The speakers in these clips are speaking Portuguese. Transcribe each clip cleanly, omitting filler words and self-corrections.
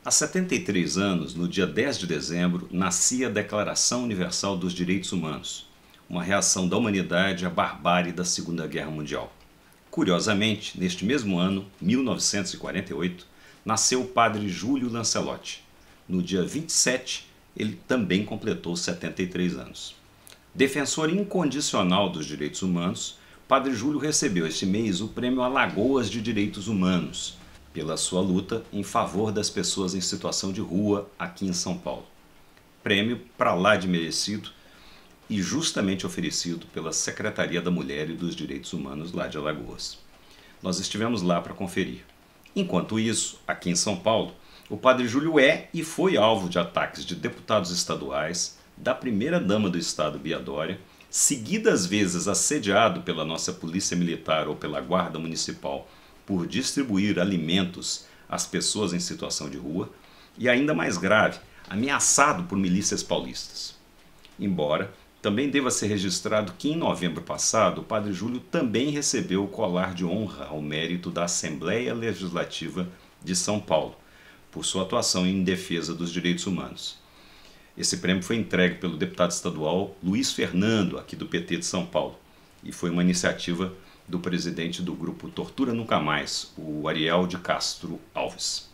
Há 73 anos, no dia 10 de dezembro, nascia a Declaração Universal dos Direitos Humanos, uma reação da humanidade à barbárie da Segunda Guerra Mundial. Curiosamente, neste mesmo ano, 1948, nasceu o padre Júlio Lancelotti. No dia 27, ele também completou 73 anos. Defensor incondicional dos direitos humanos, padre Júlio recebeu este mês o Prêmio Alagoas de Direitos Humanos, pela sua luta em favor das pessoas em situação de rua aqui em São Paulo. Prêmio para lá de merecido e justamente oferecido pela Secretaria da Mulher e dos Direitos Humanos lá de Alagoas. Nós estivemos lá para conferir. Enquanto isso, aqui em São Paulo, o padre Júlio é e foi alvo de ataques de deputados estaduais, da primeira-dama do estado, Bia Dória, seguidas vezes assediado pela nossa polícia militar ou pela guarda municipal por distribuir alimentos às pessoas em situação de rua, e ainda mais grave, ameaçado por milícias paulistas. Embora também deva ser registrado que em novembro passado o padre Júlio também recebeu o colar de honra ao mérito da Assembleia Legislativa de São Paulo, por sua atuação em defesa dos direitos humanos. Esse prêmio foi entregue pelo deputado estadual Luiz Fernando, aqui do PT de São Paulo, e foi uma iniciativa do presidente do grupo Tortura Nunca Mais, o Ariel de Castro Alves.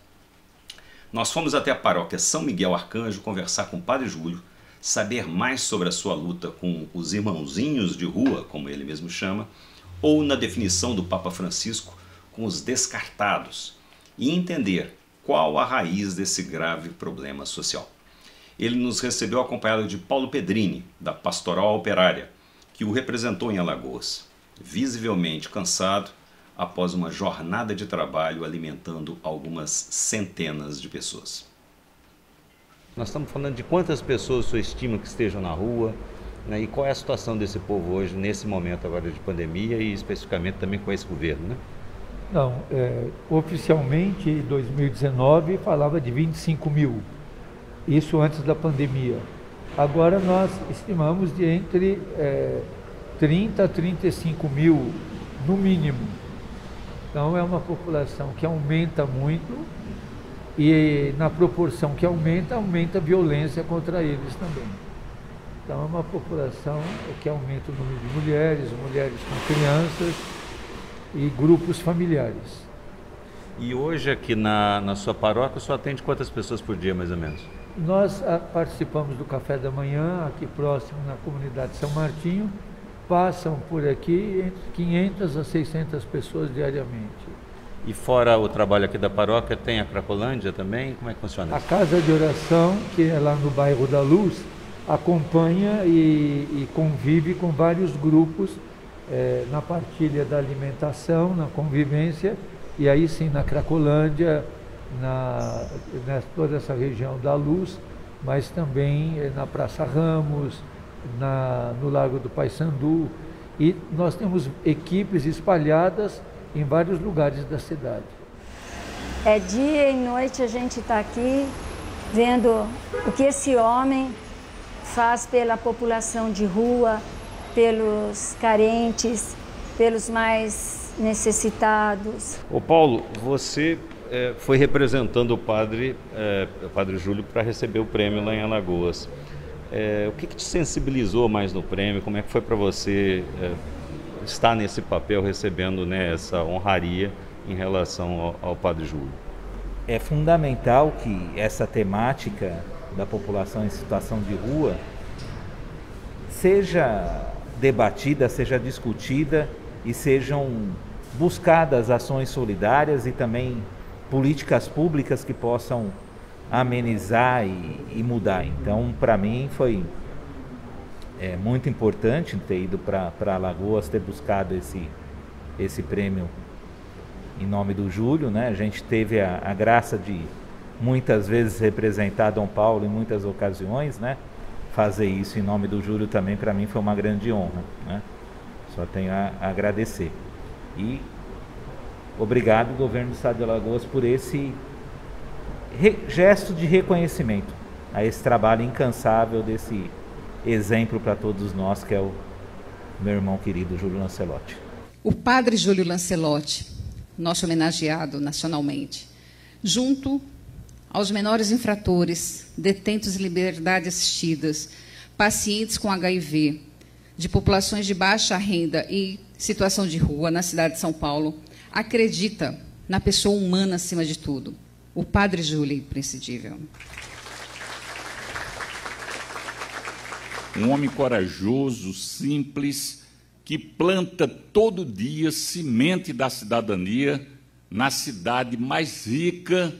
Nós fomos até a paróquia São Miguel Arcanjo conversar com o padre Júlio, saber mais sobre a sua luta com os irmãozinhos de rua, como ele mesmo chama, ou na definição do Papa Francisco com os descartados, e entender qual a raiz desse grave problema social. Ele nos recebeu acompanhado de Paulo Pedrini, da Pastoral Operária, que o representou em Alagoas, visivelmente cansado após uma jornada de trabalho alimentando algumas centenas de pessoas. Nós estamos falando de quantas pessoas o senhor estima que estejam na rua, né, e qual é a situação desse povo hoje, nesse momento agora de pandemia e especificamente também com esse governo, né? Não, oficialmente em 2019 falava de 25 mil, isso antes da pandemia. Agora nós estimamos de entre 30 a 35 mil no mínimo. Então é uma população que aumenta muito e na proporção que aumenta a violência contra eles também. Então é uma população que aumenta o número de mulheres com crianças e grupos familiares. E hoje aqui na sua paróquia, o senhor atende quantas pessoas por dia, mais ou menos? Nós participamos do café da manhã, aqui próximo na comunidade São Martinho. Passam por aqui entre 500 a 600 pessoas diariamente. E fora o trabalho aqui da paróquia, tem a Cracolândia também? Como é que funciona A isso? Casa de Oração, que é lá no bairro da Luz, acompanha e convive com vários grupos na partilha da alimentação, na convivência, e aí sim na Cracolândia, toda essa região da Luz, mas também na Praça Ramos, no Lago do Paissandu, e nós temos equipes espalhadas em vários lugares da cidade. Dia e noite a gente está aqui vendo o que esse homem faz pela população de rua, pelos carentes, pelos mais necessitados. Ô Paulo, você foi representando o padre Júlio para receber o prêmio lá em Alagoas. O que te sensibilizou mais no prêmio? Como é que foi para você estar nesse papel recebendo, né, essa honraria em relação ao padre Júlio? É fundamental que essa temática da população em situação de rua seja debatida, seja discutida e sejam buscadas ações solidárias e também políticas públicas que possam amenizar e mudar. Então, para mim, foi muito importante ter ido para Alagoas, ter buscado esse prêmio em nome do Júlio, né? A gente teve a graça de muitas vezes representar Dom Paulo em muitas ocasiões, né? Fazer isso em nome do Júlio também, para mim, foi uma grande honra, né? Só tenho a agradecer. E obrigado, governo do estado de Alagoas, por esse gesto de reconhecimento a esse trabalho incansável desse exemplo para todos nós, que é o meu irmão querido Júlio Lancelotti. O padre Júlio Lancelotti, nosso homenageado nacionalmente, junto aos menores infratores, detentos em liberdade assistidas, pacientes com HIV, de populações de baixa renda e situação de rua na cidade de São Paulo, acredita na pessoa humana acima de tudo. O Padre Júlio, imprescindível. Um homem corajoso, simples, que planta todo dia semente da cidadania na cidade mais rica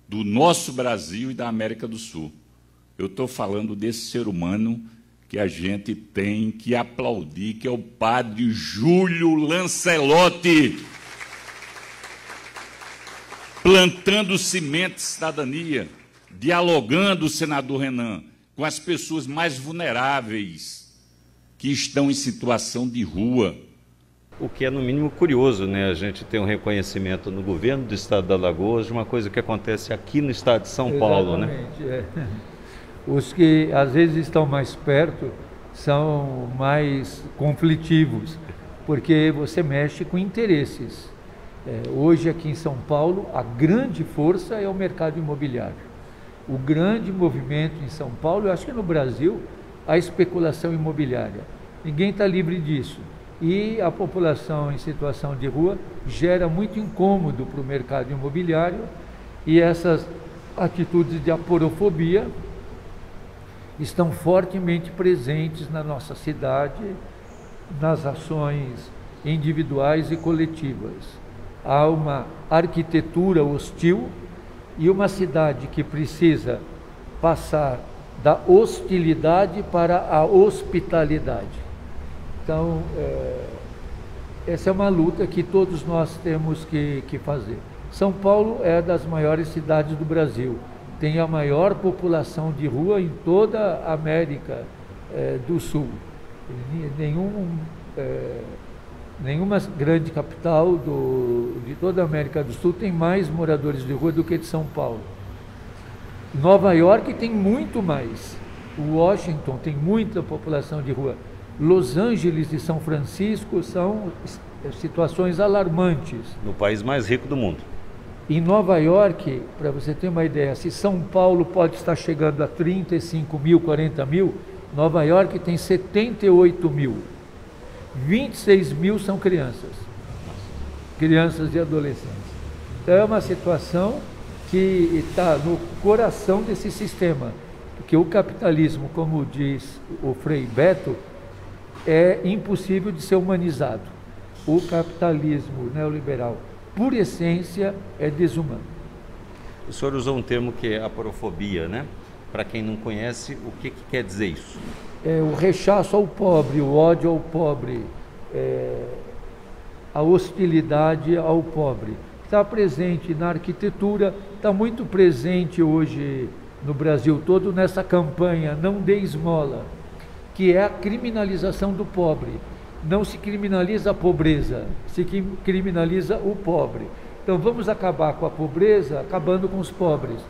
do nosso Brasil e da América do Sul. Eu estou falando desse ser humano que a gente tem que aplaudir, que é o Padre Júlio Lancelotti, plantando semente de cidadania, dialogando, senador Renan, com as pessoas mais vulneráveis que estão em situação de rua. O que é, no mínimo, curioso, né? A gente tem um reconhecimento no governo do estado da Alagoas de uma coisa que acontece aqui no estado de São Paulo, né? É. Os que às vezes estão mais perto são mais conflitivos, porque você mexe com interesses. Hoje aqui em São Paulo, a grande força é o mercado imobiliário. O grande movimento em São Paulo, eu acho que no Brasil, a especulação imobiliária. Ninguém está livre disso. E a população em situação de rua gera muito incômodo para o mercado imobiliário, e essas atitudes de aporofobia estão fortemente presentes na nossa cidade, nas ações individuais e coletivas. Há uma arquitetura hostil e uma cidade que precisa passar da hostilidade para a hospitalidade. Então, essa é uma luta que todos nós temos que fazer. São Paulo é das maiores cidades do Brasil, tem a maior população de rua em toda a América do Sul. Nenhuma grande capital de toda a América do Sul tem mais moradores de rua do que de São Paulo. Nova York tem muito mais. Washington tem muita população de rua. Los Angeles e São Francisco são situações alarmantes. No país mais rico do mundo. Em Nova York, para você ter uma ideia, se São Paulo pode estar chegando a 35 mil, 40 mil, Nova York tem 78 mil. 26 mil são crianças e adolescentes. Então é uma situação que está no coração desse sistema, porque o capitalismo, como diz o Frei Beto, é impossível de ser humanizado. O capitalismo neoliberal, por essência, é desumano. O senhor usou um termo que é aporofobia, né? Para quem não conhece, o que quer dizer isso? O rechaço ao pobre, o ódio ao pobre, a hostilidade ao pobre. Está presente na arquitetura, está muito presente hoje no Brasil todo nessa campanha Não Dê Esmola, que é a criminalização do pobre. Não se criminaliza a pobreza, se criminaliza o pobre. Então vamos acabar com a pobreza, acabando com os pobres,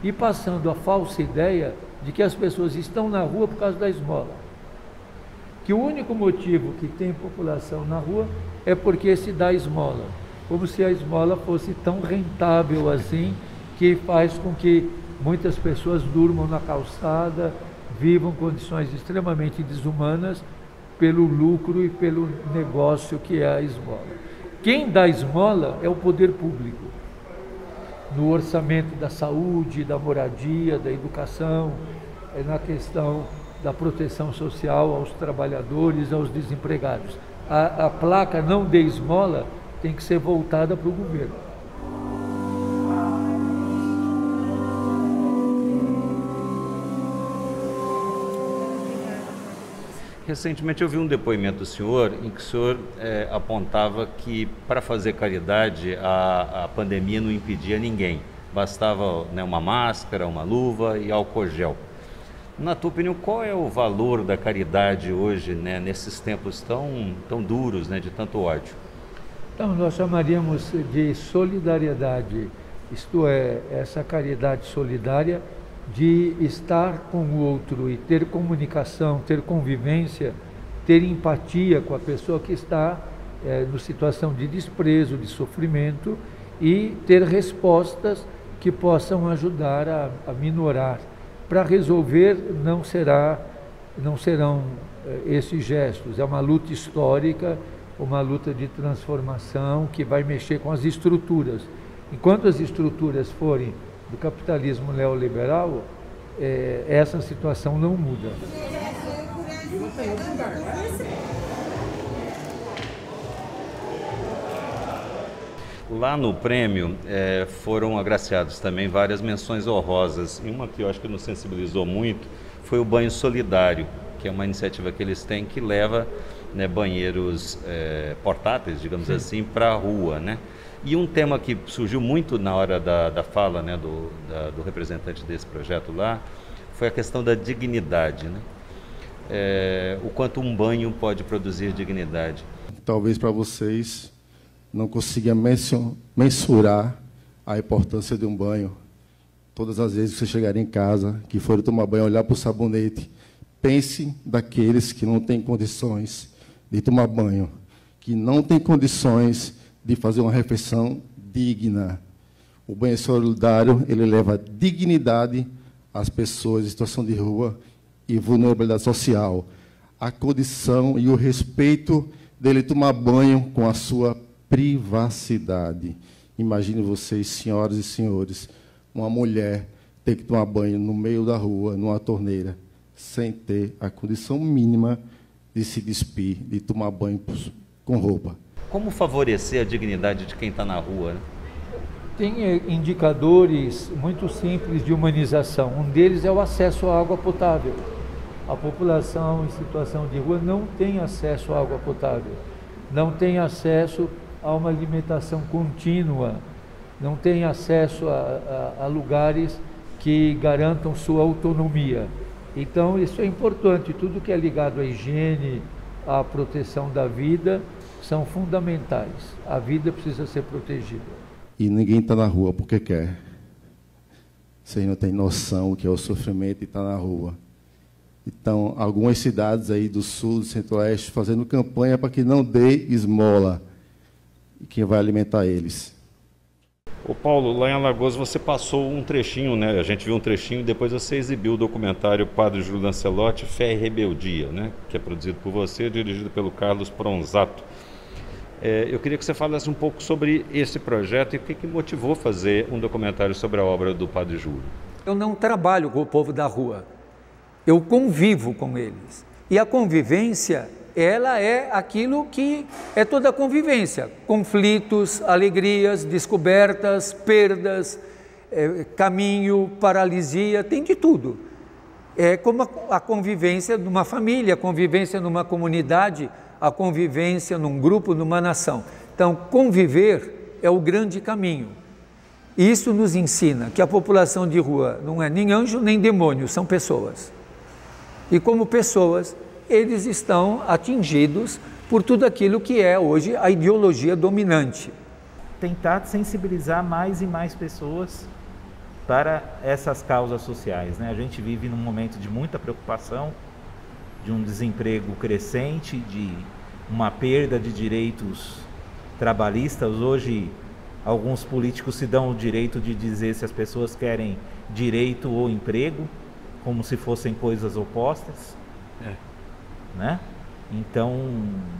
e passando a falsa ideia de que as pessoas estão na rua por causa da esmola. Que o único motivo que tem população na rua é porque se dá esmola. Como se a esmola fosse tão rentável assim, que faz com que muitas pessoas durmam na calçada, vivam condições extremamente desumanas pelo lucro e pelo negócio que é a esmola. Quem dá esmola é o poder público. No orçamento da saúde, da moradia, da educação, na questão da proteção social aos trabalhadores, aos desempregados. A placa Não Dê Esmola tem que ser voltada para o governo. Recentemente eu vi um depoimento do senhor em que o senhor apontava que para fazer caridade a pandemia não impedia ninguém. Bastava, né, uma máscara, uma luva e álcool gel. Na tua opinião, qual é o valor da caridade hoje, né, nesses tempos tão duros, né, de tanto ódio? Então, nós chamaríamos de solidariedade, isto é, essa caridade solidária de estar com o outro e ter comunicação, ter convivência, ter empatia com a pessoa que está em situação de desprezo, de sofrimento, e ter respostas que possam ajudar a minorar. Para resolver não serão esses gestos, é uma luta histórica, uma luta de transformação que vai mexer com as estruturas. Enquanto as estruturas forem do capitalismo neoliberal, essa situação não muda. Lá no prêmio foram agraciados também várias menções honrosas, e uma que eu acho que nos sensibilizou muito foi o Banho Solidário, que é uma iniciativa que eles têm que leva, né, banheiros portáteis, digamos assim, para a rua, né? E um tema que surgiu muito na hora da fala, né, do representante desse projeto lá, foi a questão da dignidade, né? O quanto um banho pode produzir dignidade. Talvez para vocês não consiga mensurar a importância de um banho. Todas as vezes que você chegar em casa, que for tomar banho, olhar para o sabonete, pense daqueles que não têm condições de tomar banho, que não têm condições de fazer uma refeição digna. O banho solidário, ele leva dignidade às pessoas em situação de rua e vulnerabilidade social. A condição e o respeito dele tomar banho com a sua privacidade. Imagine vocês, senhoras e senhores, uma mulher ter que tomar banho no meio da rua, numa torneira, sem ter a condição mínima de se despir, de tomar banho com roupa. Como favorecer a dignidade de quem está na rua, né? Tem indicadores muito simples de humanização. Um deles é o acesso à água potável. A população em situação de rua não tem acesso à água potável, não tem acesso a uma alimentação contínua, não tem acesso a lugares que garantam sua autonomia. Então, isso é importante. Tudo que é ligado à higiene, à proteção da vida, são fundamentais. A vida precisa ser protegida. E ninguém está na rua porque quer. Vocês não têm noção do que é o sofrimento de estar na rua. Então, algumas cidades aí do sul, do centro-oeste, fazendo campanha para que não dê esmola. E quem vai alimentar eles? Ô Paulo, lá em Alagoas você passou um trechinho, né? A gente viu um trechinho e depois você exibiu o documentário Padre Júlio Lancelotti, Fé e Rebeldia, né? Que é produzido por você, dirigido pelo Carlos Pronzato. Eu queria que você falasse um pouco sobre esse projeto e o que motivou fazer um documentário sobre a obra do Padre Júlio. Eu não trabalho com o povo da rua, eu convivo com eles. E a convivência, ela é aquilo que é toda a convivência, conflitos, alegrias, descobertas, perdas, caminho, paralisia, tem de tudo. É como a convivência numa família, a convivência numa comunidade, a convivência num grupo, numa nação. Então, conviver é o grande caminho. Isso nos ensina que a população de rua não é nem anjo nem demônio, são pessoas. E como pessoas, eles estão atingidos por tudo aquilo que é hoje a ideologia dominante. Tentar sensibilizar mais e mais pessoas para essas causas sociais, né? A gente vive num momento de muita preocupação, de um desemprego crescente, de uma perda de direitos trabalhistas. Hoje, alguns políticos se dão o direito de dizer se as pessoas querem direito ou emprego, como se fossem coisas opostas. Né? Então,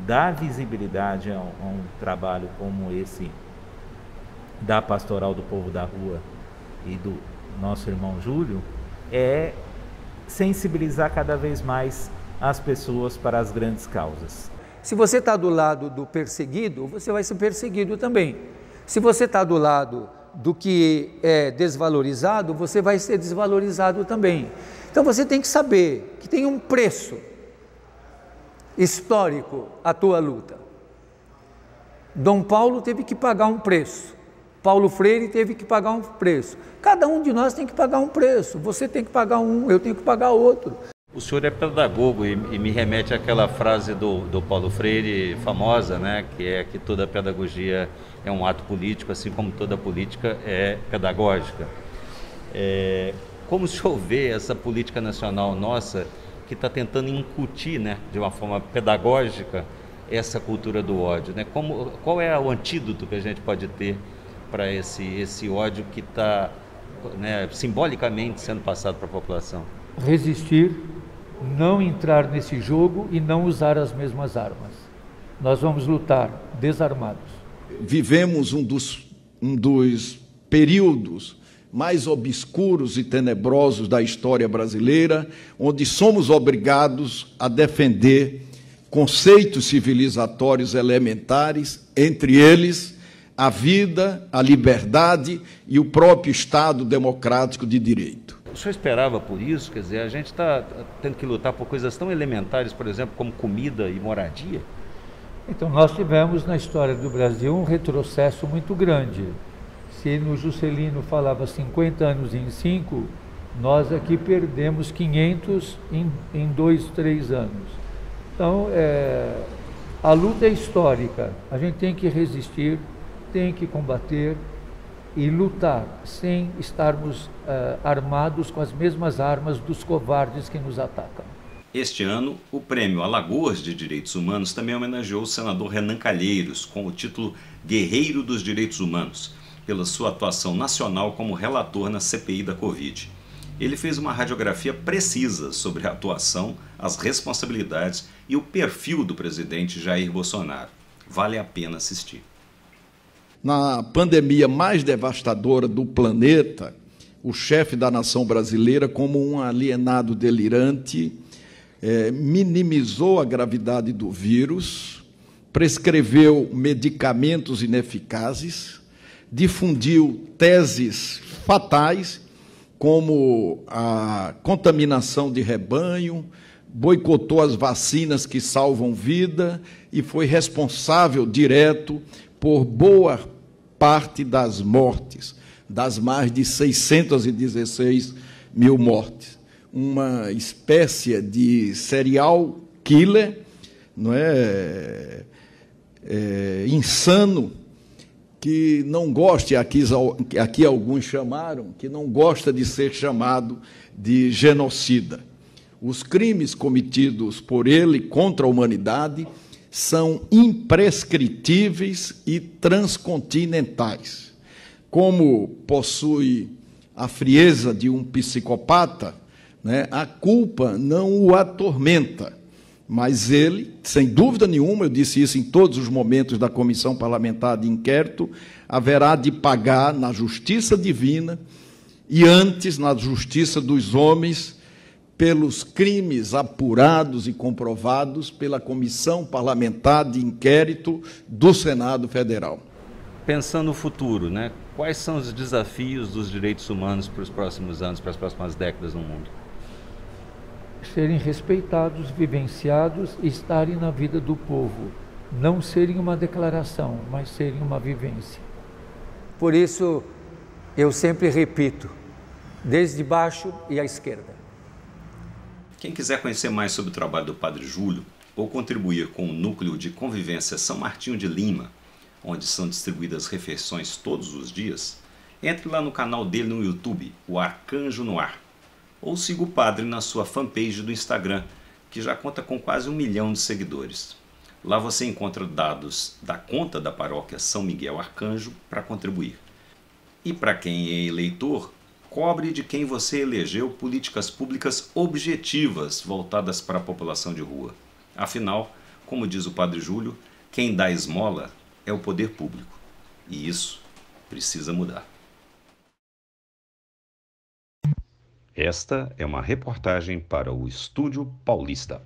dar visibilidade a um trabalho como esse da Pastoral do Povo da Rua e do nosso irmão Júlio é sensibilizar cada vez mais as pessoas para as grandes causas. Se você está do lado do perseguido, você vai ser perseguido também. Se você está do lado do que é desvalorizado, você vai ser desvalorizado também. Então você tem que saber que tem um preço histórico a tua luta. Dom Paulo teve que pagar um preço, Paulo Freire teve que pagar um preço. Cada um de nós tem que pagar um preço. Você tem que pagar um, eu tenho que pagar outro. O senhor é pedagogo e me remete àquela frase do Paulo Freire famosa, né, que é que toda pedagogia é um ato político, assim como toda política é pedagógica. Como o senhor vê essa política nacional nossa que está tentando incutir, né, de uma forma pedagógica essa cultura do ódio, né? Qual é o antídoto que a gente pode ter para esse ódio que está né, simbolicamente sendo passado para a população? Resistir, não entrar nesse jogo e não usar as mesmas armas. Nós vamos lutar desarmados. Vivemos um dos períodos mais obscuros e tenebrosos da história brasileira, onde somos obrigados a defender conceitos civilizatórios elementares, entre eles a vida, a liberdade e o próprio Estado democrático de direito. O senhor esperava por isso? Quer dizer, a gente está tendo que lutar por coisas tão elementares, por exemplo, como comida e moradia? Então, nós tivemos na história do Brasil um retrocesso muito grande. Se no Juscelino falava 50 anos em 5, nós aqui perdemos 500 em 2, 3 anos. Então, a luta é histórica. A gente tem que resistir, tem que combater e lutar sem estarmos armados com as mesmas armas dos covardes que nos atacam. Este ano, o Prêmio Alagoas de Direitos Humanos também homenageou o senador Renan Calheiros com o título Guerreiro dos Direitos Humanos, pela sua atuação nacional como relator na CPI da Covid. Ele fez uma radiografia precisa sobre a atuação, as responsabilidades e o perfil do presidente Jair Bolsonaro. Vale a pena assistir. Na pandemia mais devastadora do planeta, o chefe da nação brasileira, como um alienado delirante, minimizou a gravidade do vírus, prescreveu medicamentos ineficazes, difundiu teses fatais, como a contaminação de rebanho, boicotou as vacinas que salvam vida e foi responsável direto por boa parte das mortes, das mais de 616 mil mortes. Uma espécie de serial killer, não é, insano, que não gosta, aqui alguns chamaram, que não gosta de ser chamado de genocida. Os crimes cometidos por ele contra a humanidade são imprescritíveis e transcontinentais. Como possui a frieza de um psicopata, né, a culpa não o atormenta, mas ele, sem dúvida nenhuma, eu disse isso em todos os momentos da Comissão Parlamentar de Inquérito, haverá de pagar na justiça divina e antes na justiça dos homens pelos crimes apurados e comprovados pela Comissão Parlamentar de Inquérito do Senado Federal. Pensando no futuro, né? Quais são os desafios dos direitos humanos para os próximos anos, para as próximas décadas no mundo? Serem respeitados, vivenciados e estarem na vida do povo. Não serem uma declaração, mas serem uma vivência. Por isso, eu sempre repito, desde baixo e à esquerda. Quem quiser conhecer mais sobre o trabalho do Padre Júlio ou contribuir com o Núcleo de Convivência São Martinho de Lima, onde são distribuídas refeições todos os dias, entre lá no canal dele no YouTube, o Arcanjo no Ar. Ou siga o padre na sua fanpage do Instagram, que já conta com quase 1 milhão de seguidores. Lá você encontra dados da conta da paróquia São Miguel Arcanjo para contribuir. E para quem é eleitor, cobre de quem você elegeu políticas públicas objetivas voltadas para a população de rua. Afinal, como diz o Padre Júlio, quem dá esmola é o poder público. E isso precisa mudar. Esta é uma reportagem para o Estúdio Paulista.